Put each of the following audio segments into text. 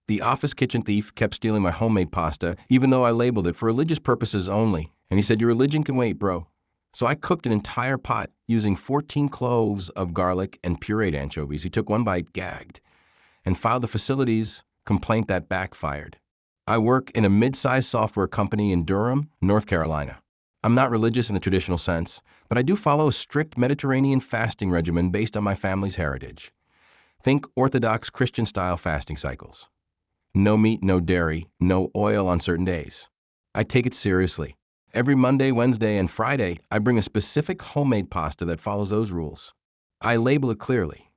The office kitchen thief kept stealing my homemade pasta, even though I labeled it for religious purposes only. And he said, "Your religion can wait, bro." So I cooked an entire pot using 14 cloves of garlic and pureed anchovies. He took one bite, gagged, and filed a facilities complaint that backfired. I work in a mid-sized software company in Durham, North Carolina. I'm not religious in the traditional sense, but I do follow a strict Mediterranean fasting regimen based on my family's heritage. Think Orthodox Christian-style fasting cycles. No meat, no dairy, no oil on certain days. I take it seriously. Every Monday, Wednesday, and Friday, I bring a specific homemade pasta that follows those rules. I label it clearly.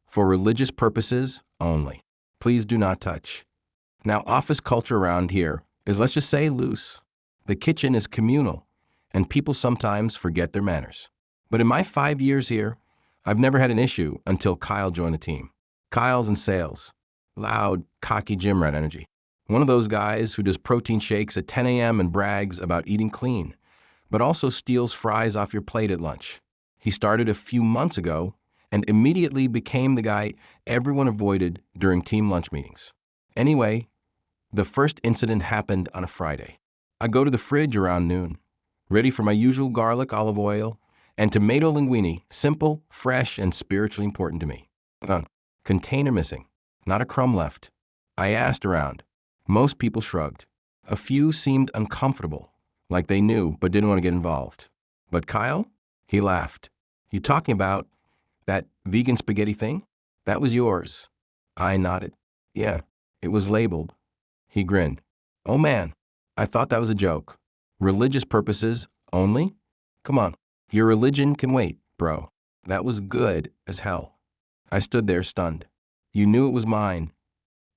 For religious purposes only. Please do not touch. Now, office culture around here is, let's just say, loose. The kitchen is communal, and people sometimes forget their manners. But in my 5 years here, I've never had an issue until Kyle joined the team. Kyle's in sales. Loud, cocky gym rat energy. One of those guys who does protein shakes at 10 a.m. and brags about eating clean, but also steals fries off your plate at lunch. He started a few months ago and immediately became the guy everyone avoided during team lunch meetings. Anyway, the first incident happened on a Friday. I go to the fridge around noon, ready for my usual garlic, olive oil, and tomato linguine, simple, fresh, and spiritually important to me. Container missing, not a crumb left. I asked around. Most people shrugged. A few seemed uncomfortable, like they knew but didn't want to get involved. But Kyle? He laughed. "You talking about that vegan spaghetti thing? That was yours." I nodded. "Yeah, it was labeled." He grinned. "Oh man, I thought that was a joke. Religious purposes only? Come on, your religion can wait, bro." That was good as hell. I stood there stunned. "You knew it was mine."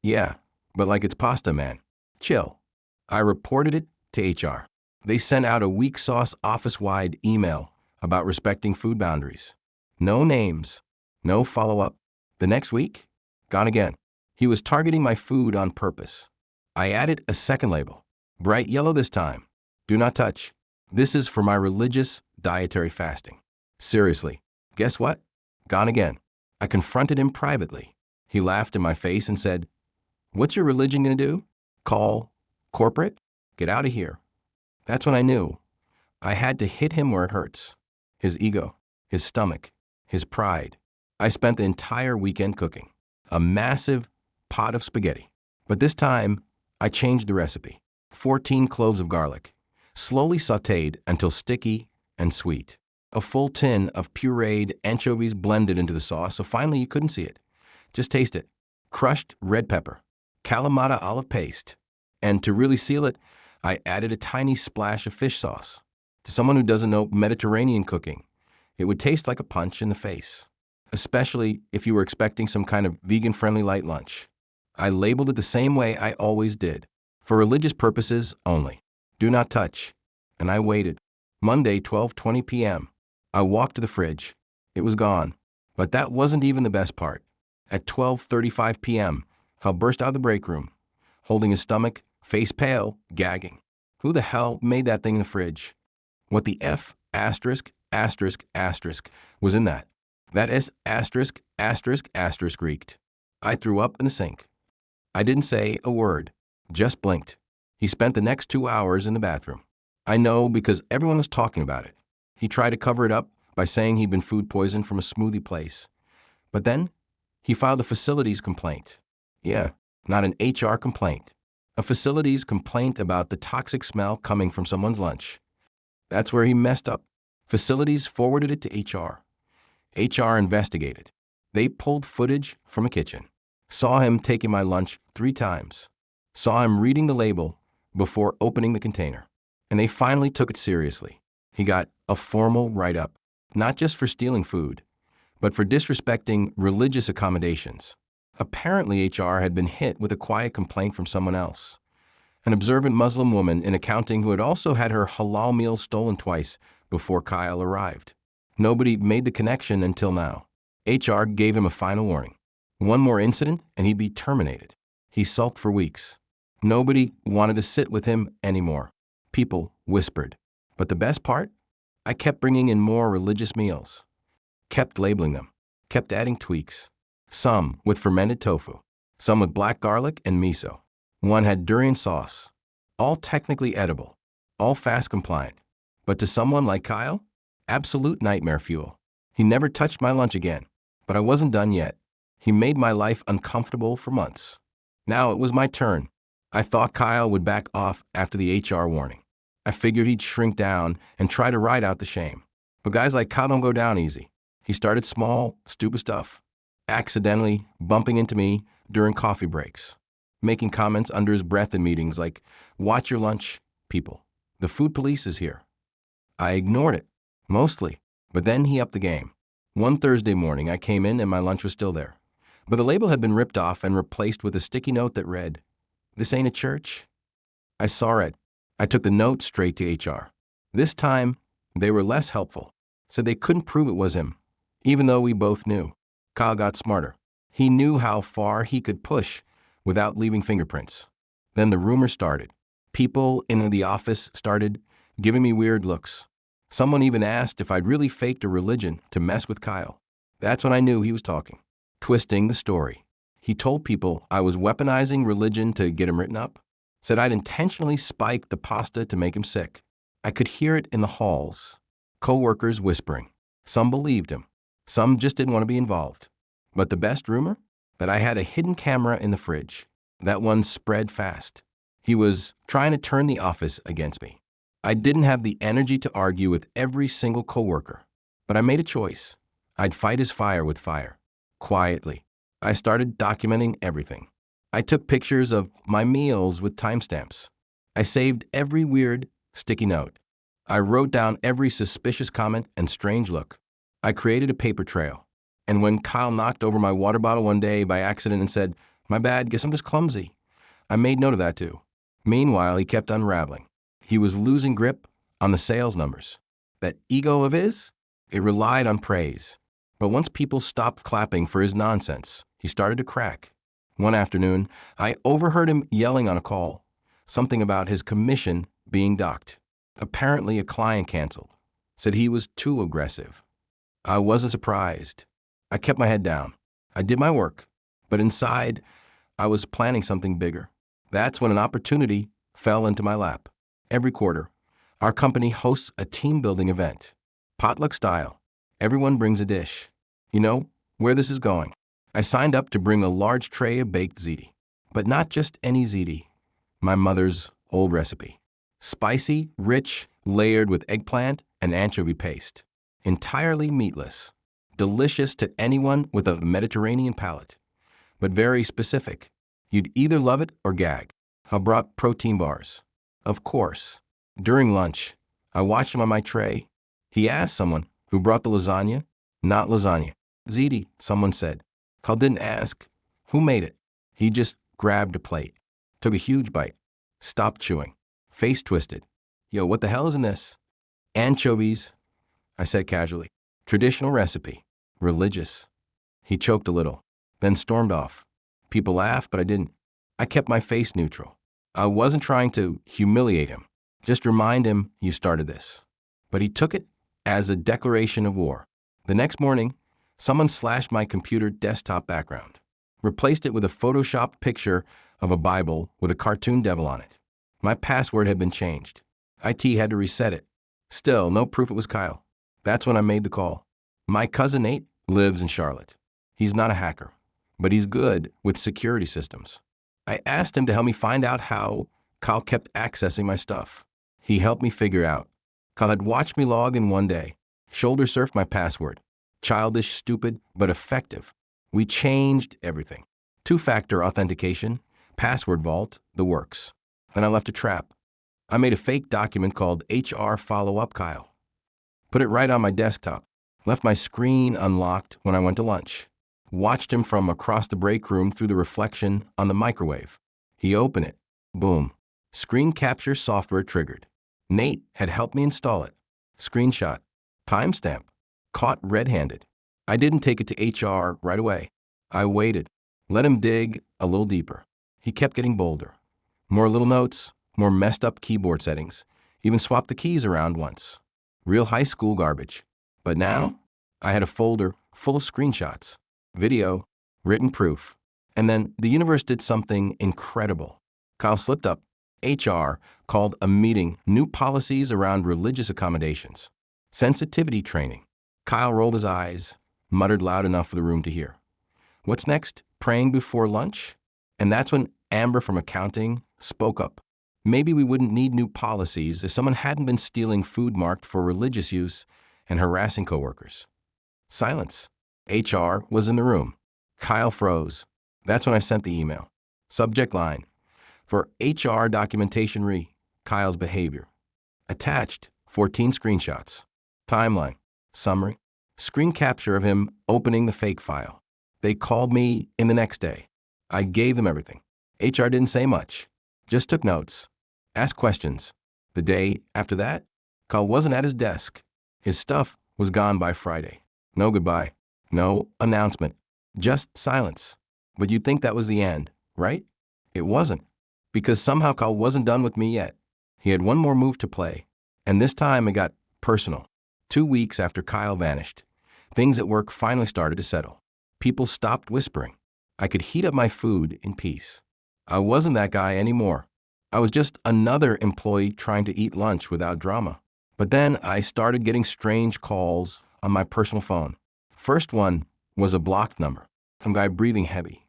"Yeah, but like it's pasta, man. Chill." I reported it to HR. They sent out a weak sauce office-wide email about respecting food boundaries. No names, no follow-up. The next week, gone again. He was targeting my food on purpose. I added a second label, bright yellow this time. "Do not touch. This is for my religious dietary fasting." Seriously, guess what? Gone again. I confronted him privately. He laughed in my face and said, "What's your religion gonna do? Call corporate? Get out of here." That's when I knew I had to hit him where it hurts. His ego, his stomach, his pride. I spent the entire weekend cooking a massive pot of spaghetti. But this time, I changed the recipe. 14 cloves of garlic, slowly sautéed until sticky and sweet. A full tin of pureed anchovies blended into the sauce, so finally you couldn't see it. Just taste it. Crushed red pepper, Kalamata olive paste, and to really seal it, I added a tiny splash of fish sauce. To someone who doesn't know Mediterranean cooking, it would taste like a punch in the face, especially if you were expecting some kind of vegan-friendly light lunch. I labeled it the same way I always did, for religious purposes only. Do not touch. And I waited. Monday, 12:20 p.m. I walked to the fridge. It was gone. But that wasn't even the best part. At 12:35 p.m., Hal burst out of the break room, holding his stomach, face pale, gagging. Who the hell made that thing in the fridge? What the F asterisk asterisk asterisk was in that? That S asterisk asterisk asterisk reeked. I threw up in the sink. I didn't say a word, just blinked. He spent the next 2 hours in the bathroom. I know because everyone was talking about it. He tried to cover it up by saying he'd been food poisoned from a smoothie place. But then, he filed a facilities complaint. Yeah, not an HR complaint. A facilities complaint about the toxic smell coming from someone's lunch. That's where he messed up. Facilities forwarded it to HR. HR investigated. They pulled footage from a kitchen. Saw him taking my lunch 3 times. Saw him reading the label before opening the container. And they finally took it seriously. He got a formal write-up, not just for stealing food, but for disrespecting religious accommodations. Apparently, HR had been hit with a quiet complaint from someone else, an observant Muslim woman in accounting who had also had her halal meal stolen twice before Kyle arrived. Nobody made the connection until now. HR gave him a final warning. One more incident and he'd be terminated. He sulked for weeks. Nobody wanted to sit with him anymore. People whispered. But the best part? I kept bringing in more religious meals. Kept labeling them. Kept adding tweaks. Some with fermented tofu. some with black garlic and miso. One had durian sauce. All technically edible, all fast compliant. But to someone like Kyle, absolute nightmare fuel. He never touched my lunch again, but I wasn't done yet. He made my life uncomfortable for months. Now it was my turn. I thought Kyle would back off after the HR warning. I figured he'd shrink down and try to ride out the shame. But guys like Kyle don't go down easy. He started small, stupid stuff, accidentally bumping into me during coffee breaks, making comments under his breath in meetings like, "Watch your lunch, people. The food police is here." I ignored it, mostly, but then he upped the game. One Thursday morning, I came in and my lunch was still there, but the label had been ripped off and replaced with a sticky note that read, "This ain't a church." I saw it. I took the note straight to HR. This time, they were less helpful, said they couldn't prove it was him, even though we both knew. Kyle got smarter. He knew how far he could push without leaving fingerprints. Then the rumor started. People in the office started giving me weird looks. Someone even asked if I'd really faked a religion to mess with Kyle. That's when I knew he was talking, twisting the story. He told people I was weaponizing religion to get him written up, said I'd intentionally spiked the pasta to make him sick. I could hear it in the halls, co-workers whispering. Some believed him. Some just didn't want to be involved. But the best rumor? That I had a hidden camera in the fridge. That one spread fast. He was trying to turn the office against me. I didn't have the energy to argue with every single coworker, but I made a choice. I'd fight his fire with fire. Quietly, I started documenting everything. I took pictures of my meals with timestamps. I saved every weird, sticky note. I wrote down every suspicious comment and strange look. I created a paper trail. And when Kyle knocked over my water bottle one day by accident and said, "My bad, guess I'm just clumsy," I made note of that too. Meanwhile, he kept unraveling. He was losing grip on the sales numbers. That ego of his, it relied on praise. But once people stopped clapping for his nonsense, he started to crack. One afternoon, I overheard him yelling on a call, something about his commission being docked. Apparently, a client canceled, said he was too aggressive. I wasn't surprised. I kept my head down. I did my work, but inside, I was planning something bigger. That's when an opportunity fell into my lap. Every quarter, our company hosts a team-building event, potluck style. Everyone brings a dish. You know where this is going. I signed up to bring a large tray of baked ziti, but not just any ziti, my mother's old recipe. Spicy, rich, layered with eggplant and anchovy paste. Entirely meatless. Delicious to anyone with a Mediterranean palate, but very specific. You'd either love it or gag. I brought protein bars. Of course. During lunch, I watched him on my tray. He asked someone who brought the lasagna. Not lasagna. Ziti, someone said. Kyle didn't ask who made it. He just grabbed a plate, took a huge bite, stopped chewing, face twisted. "Yo, what the hell is in this?" "Anchovies," I said casually. "Traditional recipe. Religious." He choked a little, then stormed off. People laughed, but I didn't. I kept my face neutral. I wasn't trying to humiliate him, just remind him you started this. But he took it as a declaration of war. The next morning, someone slashed my computer desktop background, replaced it with a photoshopped picture of a Bible with a cartoon devil on it. My password had been changed. IT had to reset it. Still, no proof it was Kyle. That's when I made the call. My cousin Nate lives in Charlotte. He's not a hacker, but he's good with security systems. I asked him to help me find out how Kyle kept accessing my stuff. He helped me figure out. Kyle had watched me log in one day, shoulder surfed my password. Childish, stupid, but effective. We changed everything. Two-factor authentication, password vault, the works. Then I left a trap. I made a fake document called HR Follow-Up Kyle. Put it right on my desktop. Left my screen unlocked when I went to lunch. Watched him from across the break room through the reflection on the microwave. He opened it. Boom. Screen capture software triggered. Nate had helped me install it. Screenshot. Timestamp. Caught red-handed. I didn't take it to HR right away. I waited. Let him dig a little deeper. He kept getting bolder. More little notes, more messed up keyboard settings. Even swapped the keys around once. Real high school garbage. But now, I had a folder full of screenshots, video, written proof. And then the universe did something incredible. Kyle slipped up. HR called a meeting, new policies around religious accommodations, sensitivity training. Kyle rolled his eyes, muttered loud enough for the room to hear. What's next? Praying before lunch? And that's when Amber from accounting spoke up. Maybe we wouldn't need new policies if someone hadn't been stealing food marked for religious use and harassing coworkers. Silence. HR was in the room. Kyle froze. That's when I sent the email. Subject line. For HR documentation Kyle's behavior. Attached, 14 screenshots. Timeline. Summary. Screen capture of him opening the fake file. They called me in the next day. I gave them everything. HR didn't say much. Just took notes. Asked questions. The day after that, Kyle wasn't at his desk. His stuff was gone by Friday. No goodbye. No announcement. Just silence. But you'd think that was the end, right? It wasn't. Because somehow Kyle wasn't done with me yet. He had one more move to play. And this time it got personal. 2 weeks after Kyle vanished, things at work finally started to settle. People stopped whispering. I could heat up my food in peace. I wasn't that guy anymore. I was just another employee trying to eat lunch without drama. But then I started getting strange calls on my personal phone. First one was a blocked number, some guy breathing heavy.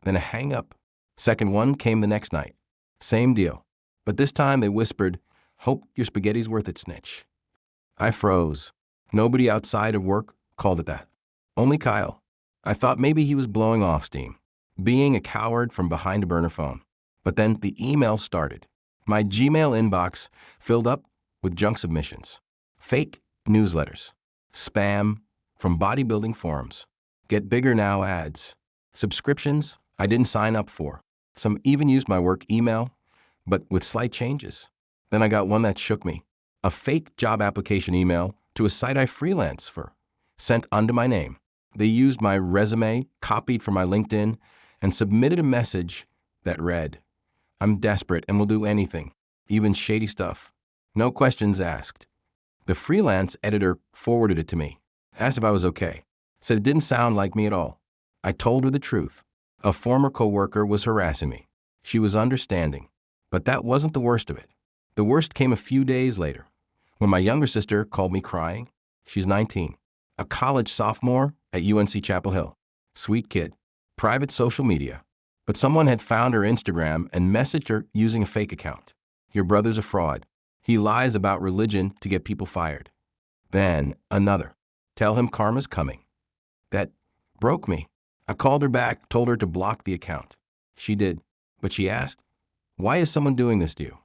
Then a hang up. Second one came the next night. Same deal. But this time they whispered, "Hope your spaghetti's worth it, snitch." I froze. Nobody outside of work called it that. Only Kyle. I thought maybe he was blowing off steam, being a coward from behind a burner phone. But then the email started. My Gmail inbox filled up with junk submissions, fake newsletters, spam from bodybuilding forums, get bigger now ads, subscriptions I didn't sign up for. Some even used my work email, but with slight changes. Then I got one that shook me. A fake job application email to a site I freelance for, sent under my name. They used my resume, copied from my LinkedIn, and submitted a message that read, "I'm desperate and will do anything, even shady stuff. No questions asked." The freelance editor forwarded it to me, asked if I was okay, said it didn't sound like me at all. I told her the truth. A former coworker was harassing me. She was understanding, but that wasn't the worst of it. The worst came a few days later, when my younger sister called me crying. She's 19, a college sophomore at UNC Chapel Hill. Sweet kid, private social media. But someone had found her Instagram and messaged her using a fake account. "Your brother's a fraud. He lies about religion to get people fired." Then another. "Tell him karma's coming." That broke me. I called her back, told her to block the account. She did, but she asked, "Why is someone doing this to you?"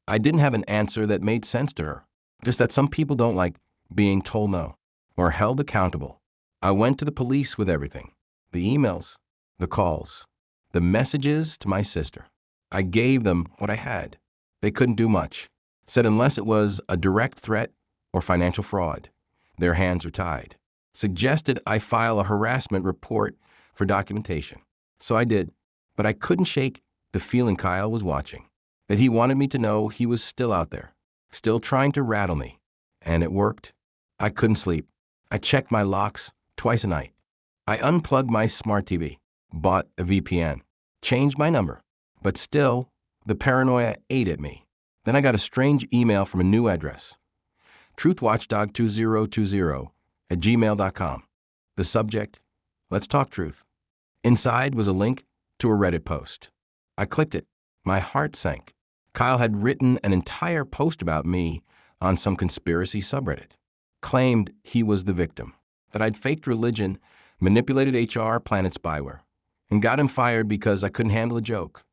I didn't have an answer that made sense to her, just that some people don't like being told no or held accountable. I went to the police with everything. The emails, the calls, the messages to my sister. I gave them what I had. They couldn't do much. Said unless it was a direct threat or financial fraud, their hands were tied. Suggested I file a harassment report for documentation. So I did, but I couldn't shake the feeling Kyle was watching, that he wanted me to know he was still out there, still trying to rattle me. And it worked. I couldn't sleep. I checked my locks twice a night. I unplugged my smart TV, bought a VPN, changed my number, but still, the paranoia ate at me. Then I got a strange email from a new address, truthwatchdog2020@gmail.com. The subject, "Let's talk truth." Inside was a link to a Reddit post. I clicked it. My heart sank. Kyle had written an entire post about me on some conspiracy subreddit. Claimed he was the victim, that I'd faked religion, manipulated HR, planted spyware, and got him fired because I couldn't handle a joke.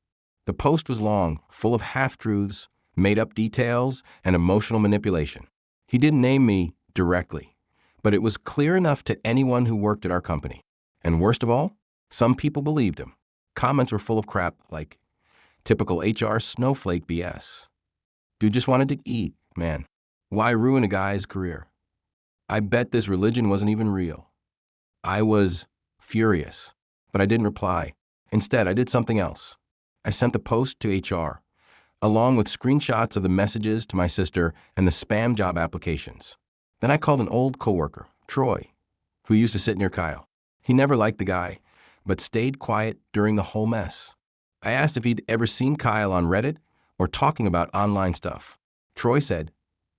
The post was long, full of half-truths, made-up details, and emotional manipulation. He didn't name me directly, but it was clear enough to anyone who worked at our company. And worst of all, some people believed him. Comments were full of crap like, "Typical HR snowflake BS. Dude just wanted to eat, man. Why ruin a guy's career? I bet this religion wasn't even real." I was furious, but I didn't reply. Instead, I did something else. I sent the post to HR, along with screenshots of the messages to my sister and the spam job applications. Then I called an old coworker, Troy, who used to sit near Kyle. He never liked the guy, but stayed quiet during the whole mess. I asked if he'd ever seen Kyle on Reddit or talking about online stuff. Troy said,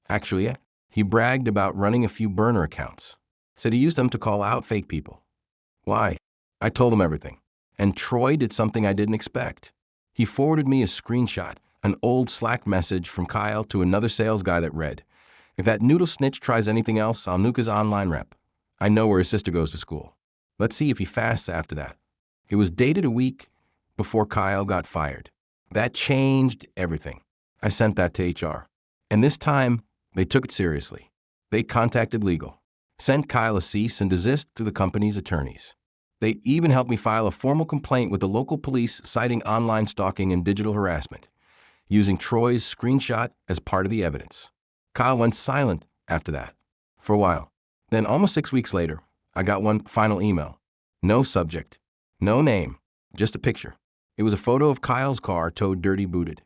actually, yeah. He bragged about running a few burner accounts. Said he used them to call out fake people. Why? I told him everything. And Troy did something I didn't expect. He forwarded me a screenshot, an old Slack message from Kyle to another sales guy that read, "If that noodle snitch tries anything else, I'll nuke his online rep. I know where his sister goes to school. Let's see if he fasts after that." It was dated a week before Kyle got fired. That changed everything. I sent that to HR. And this time, they took it seriously. They contacted legal, sent Kyle a cease and desist to the company's attorneys. They even helped me file a formal complaint with the local police citing online stalking and digital harassment, using Troy's screenshot as part of the evidence. Kyle went silent after that, for a while. Then almost 6 weeks later, I got one final email. No subject, no name, just a picture. It was a photo of Kyle's car towed dirty booted,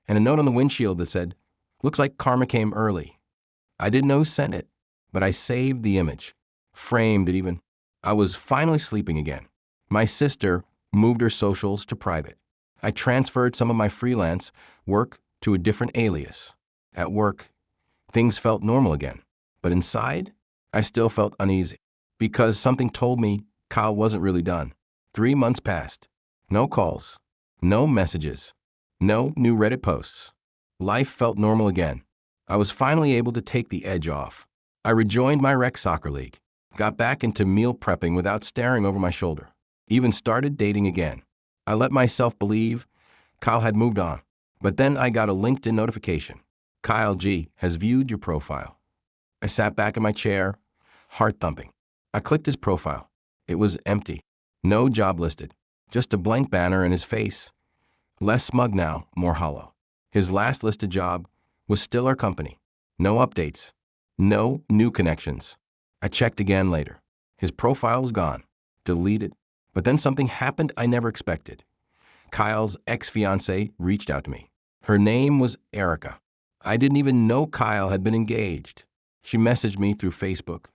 and a note on the windshield that said, "Looks like karma came early." I didn't know who sent it, but I saved the image, framed it even. I was finally sleeping again. My sister moved her socials to private. I transferred some of my freelance work to a different alias. At work, things felt normal again. But inside, I still felt uneasy because something told me Kyle wasn't really done. 3 months passed. No calls, no messages, no new Reddit posts. Life felt normal again. I was finally able to take the edge off. I rejoined my rec soccer league, got back into meal prepping without staring over my shoulder, even started dating again. I let myself believe Kyle had moved on. But then I got a LinkedIn notification. "Kyle G. has viewed your profile." I sat back in my chair, heart thumping. I clicked his profile. It was empty. No job listed. Just a blank banner and his face. Less smug now, more hollow. His last listed job was still our company. No updates. No new connections. I checked again later. His profile was gone. Deleted. But then something happened I never expected. Kyle's ex-fiancée reached out to me. Her name was Erica. I didn't even know Kyle had been engaged. She messaged me through Facebook.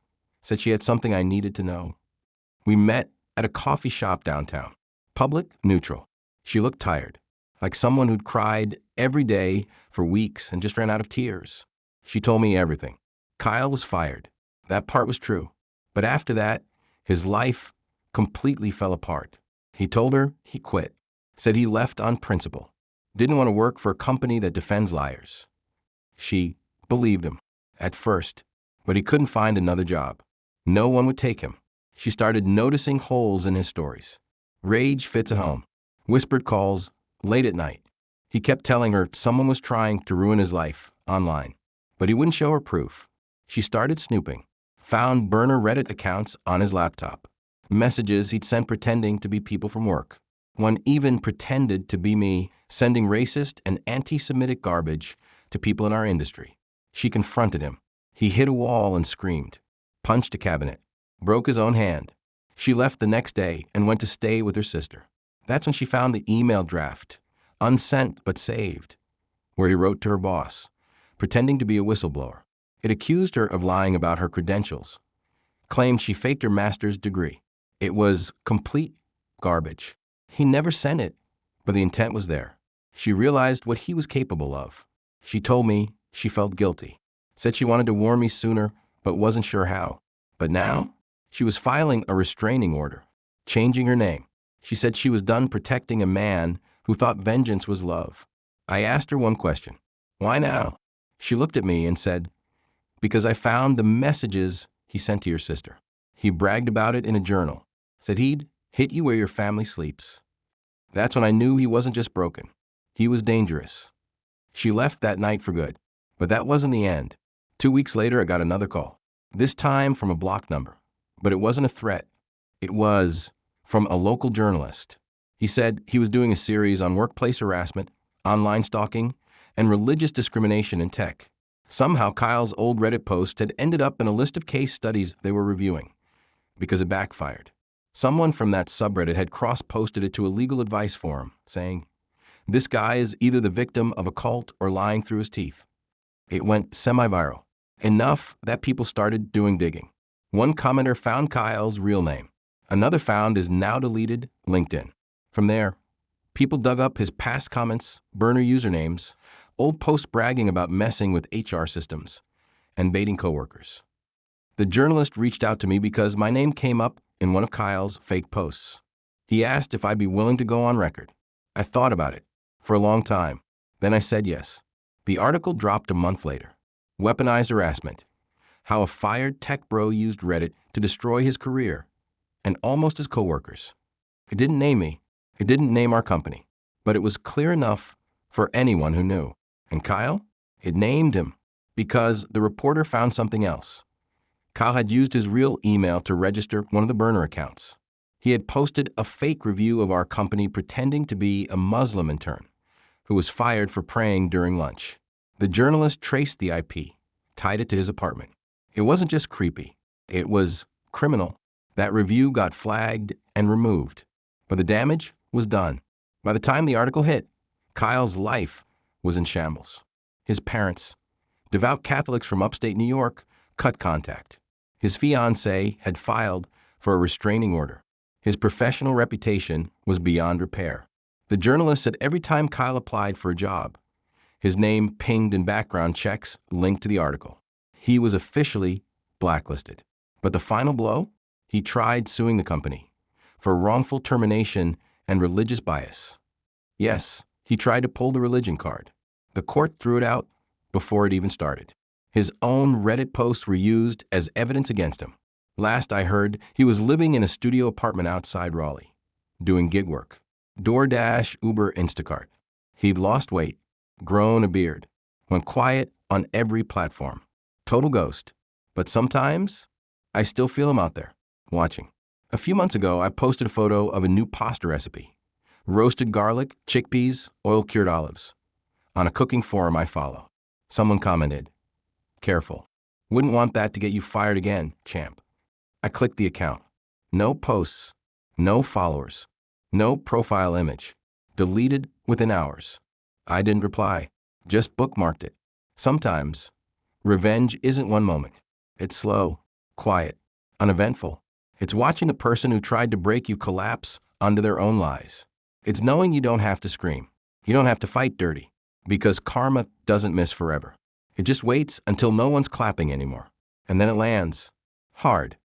Said she had something I needed to know. We met at a coffee shop downtown. Public, neutral. She looked tired, like someone who'd cried every day for weeks and just ran out of tears. She told me everything. Kyle was fired. That part was true. But after that, his life completely fell apart. He told her he quit. Said he left on principle. Didn't want to work for a company that defends liars. She believed him at first, but he couldn't find another job. No one would take him. She started noticing holes in his stories. Rage fits at home. Whispered calls late at night. He kept telling her someone was trying to ruin his life online, but he wouldn't show her proof. She started snooping, found burner Reddit accounts on his laptop, messages he'd sent pretending to be people from work. One even pretended to be me, sending racist and anti-Semitic garbage to people in our industry. She confronted him. He hit a wall and screamed, punched a cabinet, broke his own hand. She left the next day and went to stay with her sister. That's when she found the email draft, unsent but saved, where he wrote to her boss, pretending to be a whistleblower. It accused her of lying about her credentials, claimed she faked her master's degree. It was complete garbage. He never sent it, but the intent was there. She realized what he was capable of. She told me she felt guilty, said she wanted to warn me sooner, but wasn't sure how. But now, she was filing a restraining order, changing her name. She said she was done protecting a man who thought vengeance was love. I asked her one question. Why now? She looked at me and said, "Because I found the messages he sent to your sister. He bragged about it in a journal. Said he'd hit you where your family sleeps." That's when I knew he wasn't just broken. He was dangerous. She left that night for good. But that wasn't the end. 2 weeks later, I got another call. This time from a blocked number. But it wasn't a threat. It was from a local journalist. He said he was doing a series on workplace harassment, online stalking, and religious discrimination in tech. Somehow Kyle's old Reddit post had ended up in a list of case studies they were reviewing, because it backfired. Someone from that subreddit had cross-posted it to a legal advice forum, saying, "This guy is either the victim of a cult or lying through his teeth." It went semi-viral, enough that people started doing digging. One commenter found Kyle's real name, Another found his now deleted LinkedIn. From there, people dug up his past comments, burner usernames, old posts bragging about messing with HR systems, and baiting coworkers. The journalist reached out to me because my name came up in one of Kyle's fake posts. He asked if I'd be willing to go on record. I thought about it for a long time. Then I said yes. The article dropped a month later. Weaponized harassment. How a fired tech bro used Reddit to destroy his career and almost his coworkers. It didn't name me. It didn't name our company. But it was clear enough for anyone who knew. And Kyle? It named him because the reporter found something else. Kyle had used his real email to register one of the burner accounts. He had posted a fake review of our company pretending to be a Muslim intern who was fired for praying during lunch. The journalist traced the IP, tied it to his apartment. It wasn't just creepy. It was criminal. That review got flagged and removed. But the damage was done. By the time the article hit, Kyle's life was in shambles. His parents, devout Catholics from upstate New York, cut contact. His fiancée had filed for a restraining order. His professional reputation was beyond repair. The journalist said every time Kyle applied for a job, his name pinged in background checks linked to the article. He was officially blacklisted. But the final blow? He tried suing the company for wrongful termination and religious bias. Yes, he tried to pull the religion card. The court threw it out before it even started. His own Reddit posts were used as evidence against him. Last I heard, he was living in a studio apartment outside Raleigh, doing gig work. DoorDash, Uber, Instacart. He'd lost weight, grown a beard, went quiet on every platform. Total ghost. But sometimes, I still feel him out there, watching. A few months ago, I posted a photo of a new pasta recipe. Roasted garlic, chickpeas, oil-cured olives. On a cooking forum I follow. Someone commented, "Careful. Wouldn't want that to get you fired again, champ." I clicked the account. No posts, no followers, no profile image. Deleted within hours. I didn't reply, just bookmarked it. Sometimes, revenge isn't one moment. It's slow, quiet, uneventful. It's watching the person who tried to break you collapse under their own lies. It's knowing you don't have to scream. You don't have to fight dirty. Because karma doesn't miss forever. It just waits until no one's clapping anymore. And then it lands. Hard.